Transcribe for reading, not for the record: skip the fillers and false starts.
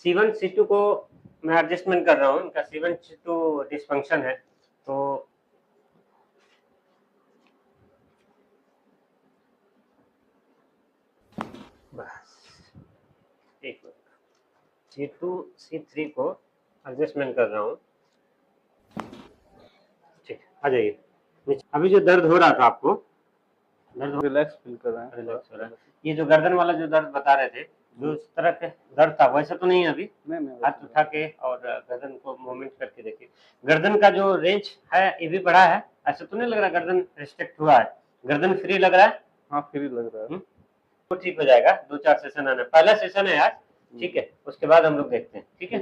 C1 C2 को मैं adjustment कर रहा हूँ, इनका C1 C2 डिस्फंक्शन है, तो बस एक मिनट, C2 C3 को एडजस्टमेंट कर रहा हूँ। ठीक, आ जाइए। अभी जो दर्द हो रहा था आपको, रिलैक्स फील कर रहे हैं, रिलैक्स हो रहा है। ये जो गर्दन वाला जो दर्द बता रहे थे, जो इस तरह के दर्द था वैसा तो नहीं है अभी? नहीं हाथ उठा के और गर्दन को मूवमेंट करके देखिए। गर्दन का जो रेंज है ये भी बढ़ा है, ऐसा तो नहीं लग रहा गर्दन रिस्ट्रिक्ट हुआ है? गर्दन फ्री लग रहा है? हाँ, फ्री लग रहा है। तो ठीक हो जाएगा, 2-4 सेशन आना, पहला सेशन है आज, ठीक है, उसके बाद हम लोग देखते हैं, ठीक है।